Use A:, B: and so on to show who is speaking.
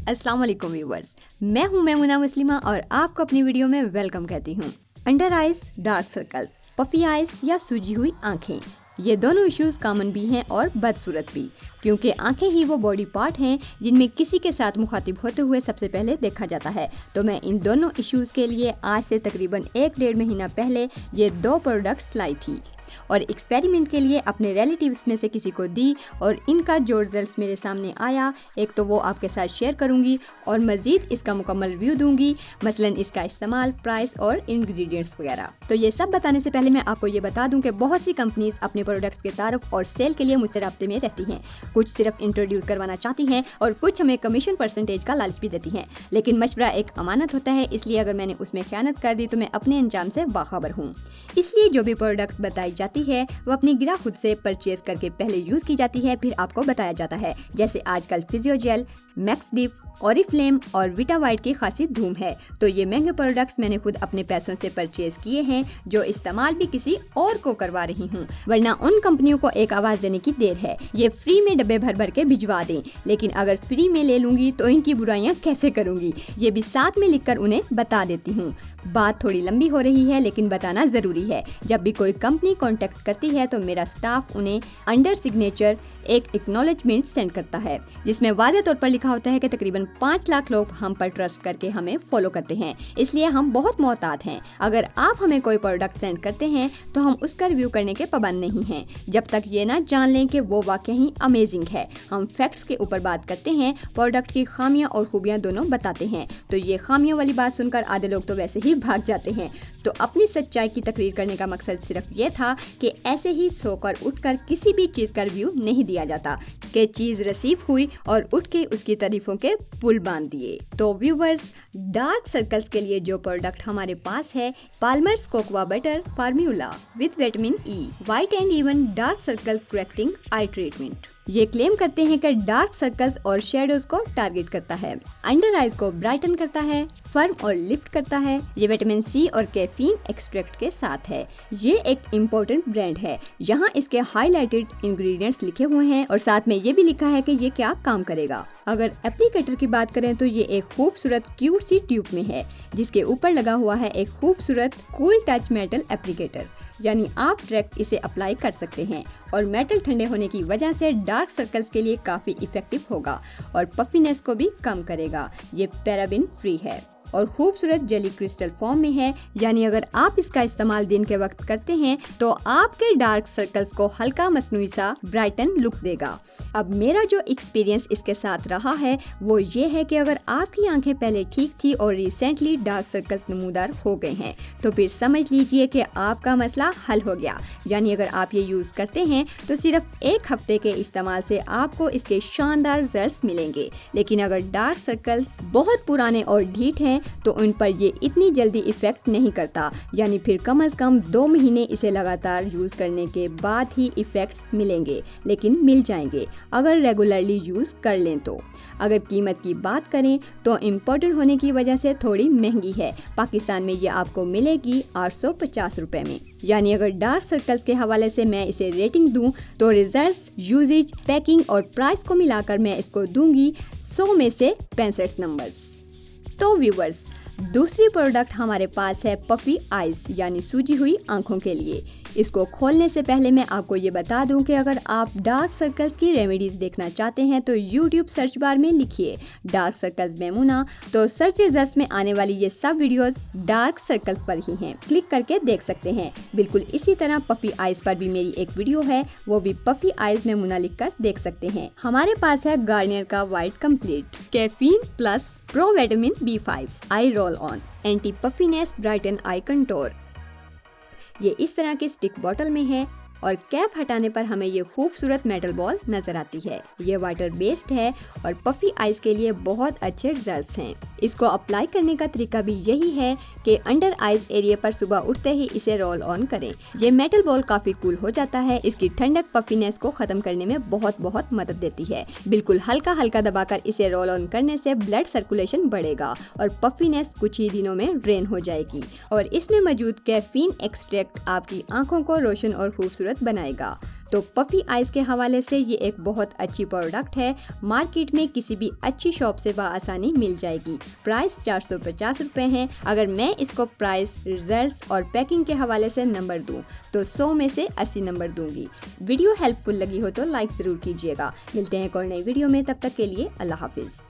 A: अस्सलाम वालेकुम व्यूवर्स, मैं हूं मैमुना मुस्लिमा और आपको अपनी वीडियो में वेलकम कहती हूं। Under eyes, dark circles, puffy eyes या सूजी हुई आंखें, ये दोनों इश्यूज कॉमन भी हैं और बदसूरत भी, क्योंकि आंखें ही वो बॉडी पार्ट हैं जिनमें किसी के साथ मुखातिब होते हुए सबसे पहले देखा जाता है। तो मैं इन दोनों इश्यूज के लिए आज से तकरीबन 1-1.5 महीना पहले ये 2 प्रोडक्ट्स लाई थी और एक्सपेरिमेंट के लिए अपने रिलेटिव्स में से किसी को दी और इनका जो रिजल्ट्स मेरे सामने आया, एक तो वो आपके साथ शेयर करूंगी और मज़ीद इसका मुकम्मल रिव्यू दूंगी, मसलन इसका इस्तेमाल, प्राइस और इंग्रेडिएंट्स वगैरह। तो ये सब बताने से पहले मैं आपको ये बता दूं कि बहुत सी कंपनीज अपने प्रोडक्ट्स के तारुफ और सेल के लिए मुझसे राब्ते में रहती हैं। कुछ सिर्फ इंट्रोड्यूस करवाना चाहती हैं और कुछ हमें कमीशन परसेंटेज का लालच भी देती हैं, लेकिन मशवरा एक अमानत होता है, इसलिए अगर मैंने उसमें खयानत कर दी तो मैं अपने अंजाम से बाखबर हूँ। इसलिए जो भी प्रोडक्ट बताई जाती है वो अपनी गिरा खुद से परचेज करके पहले यूज की जाती है, फिर आपको बताया जाता है। जैसे आजकल फिजियोजेल, मैक्स डिप, ऑरिफ्लेम और विटावाइट की खासी धूम है, तो ये महंगे प्रोडक्ट्स मैंने खुद अपने पैसों से परचेज किए हैं, जो इस्तेमाल भी किसी और को करवा रही हूँ। वरना उन कंपनियों को एक आवाज देने की देर है, ये फ्री में डब्बे भर भर के भिजवा दें, लेकिन अगर फ्री में ले लूंगी तो इनकी बुराइयां कैसे करूंगी, ये भी साथ में लिखकर उन्हें बता देती हूँ। बात थोड़ी लंबी हो रही है, लेकिन बताना जरूरी है। जब भी कोई कंपनी कांटेक्ट करती है तो मेरा स्टाफ उन्हें अंडर सिग्नेचर एक एक्नॉलेजमेंट सेंड करता है, जिसमें वाज़ेह तौर पर लिखा होता है कि तकरीबन 5 लाख लोग हम पर ट्रस्ट करके हमें फॉलो करते हैं, इसलिए हम बहुत मोहतात हैं। अगर आप हमें कोई प्रोडक्ट सेंड करते हैं तो हम उसका रिव्यू करने के पाबंद नहीं हैं, जब तक ये ना जान लें कि वो वाकई ही अमेजिंग है। हम फैक्ट्स के ऊपर बात करते हैं, प्रोडक्ट की खामियां और खूबियां दोनों बताते हैं। तो ये खामियों वाली बात सुनकर आधे लोग तो वैसे ही भाग जाते हैं। तो अपनी सच्चाई की तकरीर करने का मकसद सिर्फ ये था कि ऐसे ही सोकर उठकर किसी भी चीज का रिव्यू नहीं दिया जाता कि चीज रिसीव हुई और उठ के उसकी तारीफों के पुल बांध दिए। तो व्यूवर्स, डार्क सर्कल्स के लिए जो प्रोडक्ट हमारे पास है, Palmer's cocoa butter formula with vitamin E, white and even dark circles correcting eye treatment. ये क्लेम करते हैं कि डार्क सर्कल्स और शेडोज को टारगेट करता है, अंडर आइज को ब्राइटन करता है, फर्म और लिफ्ट करता है। ये विटामिन सी और कैफीन एक्सट्रैक्ट के साथ है। ये एक इम्पोर्टेंट ब्रांड है, यहाँ इसके हाईलाइटेड इंग्रेडिएंट्स लिखे हुए हैं और साथ में ये भी लिखा है कि ये क्या काम करेगा। अगर एप्लीकेटर की बात करें तो ये एक खूबसूरत क्यूट सी ट्यूब में है, जिसके ऊपर लगा हुआ है एक खूबसूरत कूल टच मेटल एप्लीकेटर, यानी आप डायरेक्ट इसे अप्लाई कर सकते हैं और मेटल ठंडे होने की वजह से डार्क सर्कल्स के लिए काफी इफेक्टिव होगा और पफीनेस को भी कम करेगा। ये पैराबिन फ्री है और खूबसूरत जेली क्रिस्टल फॉर्म में है, यानी अगर आप इसका इस्तेमाल दिन के वक्त करते हैं तो आपके डार्क सर्कल्स को हल्का मसनूई सा ब्राइटन लुक देगा। अब मेरा जो एक्सपीरियंस इसके साथ रहा है वो ये है कि अगर आपकी आंखें पहले ठीक थी और रिसेंटली डार्क सर्कल्स नमूदार हो गए हैं तो फिर समझ लीजिए कि आपका मसला हल हो गया। यानी अगर आप ये यूज करते हैं तो सिर्फ 1 हफ्ते के इस्तेमाल से आपको इसके शानदार रिजल्ट्स मिलेंगे, लेकिन अगर डार्क सर्कल्स बहुत पुराने और ढीठ हैं तो उन पर ये इतनी जल्दी इफेक्ट नहीं करता, यानी फिर कम से कम 2 महीने इसे लगातार यूज करने के बाद ही इफेक्ट्स मिलेंगे, लेकिन मिल जाएंगे अगर रेगुलरली यूज कर लें तो। अगर कीमत की बात करें तो इम्पोर्टेंट होने की वजह से थोड़ी महंगी है। पाकिस्तान में ये आपको मिलेगी 850 रुपए में। यानी अगर डार्क सर्कल्स के हवाले से मैं इसे रेटिंग दूं तो रिजल्ट्स, यूजेज, पैकिंग और प्राइस को मिलाकर मैं इसको दूंगी 100 में से 65 नंबर्स। तो व्यूवर्स, दूसरी प्रोडक्ट हमारे पास है पफी आइज, यानी सूजी हुई आंखों के लिए। इसको खोलने से पहले मैं आपको ये बता दूं कि अगर आप डार्क सर्कल्स की रेमेडीज देखना चाहते हैं तो YouTube सर्च बार में लिखिए डार्क सर्कल्स मैमुना, तो सर्च रिजल्ट्स में आने वाली ये सब वीडियोस डार्क सर्कल्स पर ही हैं, क्लिक करके देख सकते हैं। बिल्कुल इसी तरह पफी आइज पर भी मेरी एक वीडियो है, वो भी पफी आइज मैमुना लिखकर देख सकते हैं। हमारे पास है गार्नियर का white complete caffeine plus pro vitamin B5 eye roll on anti puffiness brighten eye contour. ये इस तरह की स्टिक बॉटल में है और कैप हटाने पर हमें ये खूबसूरत मेटल बॉल नजर आती है। ये वाटर बेस्ड है और पफी आइज के लिए बहुत अच्छे रिजल्ट्स हैं। इसको अप्लाई करने का तरीका भी यही है कि अंडर आइज एरिया पर सुबह उठते ही इसे रोल ऑन करें। ये मेटल बॉल काफी कूल हो जाता है, इसकी ठंडक पफीनेस को खत्म करने में बहुत मदद देती है। बिल्कुल हल्का हल्का दबाकर इसे रोल ऑन करने से ब्लड सर्कुलेशन बढ़ेगा और पफीनेस कुछ ही दिनों में ड्रेन हो जाएगी और इसमें मौजूद कैफीन एक्सट्रैक्ट आपकी आंखों को रोशन और खूबसूरत बनाएगा। तो पफी आइज के हवाले से ये एक बहुत अच्छी प्रोडक्ट है। मार्केट में किसी भी अच्छी शॉप से आसानी मिल जाएगी। प्राइस 450 रुपये है। अगर मैं इसको प्राइस, रिजल्ट्स और पैकिंग के हवाले से नंबर दूं तो 100 में से 80 नंबर दूंगी। वीडियो हेल्पफुल लगी हो तो लाइक ज़रूर कीजिएगा। मिलते हैं एक और नई वीडियो में, तब तक के लिए अल्लाह हाफिज़।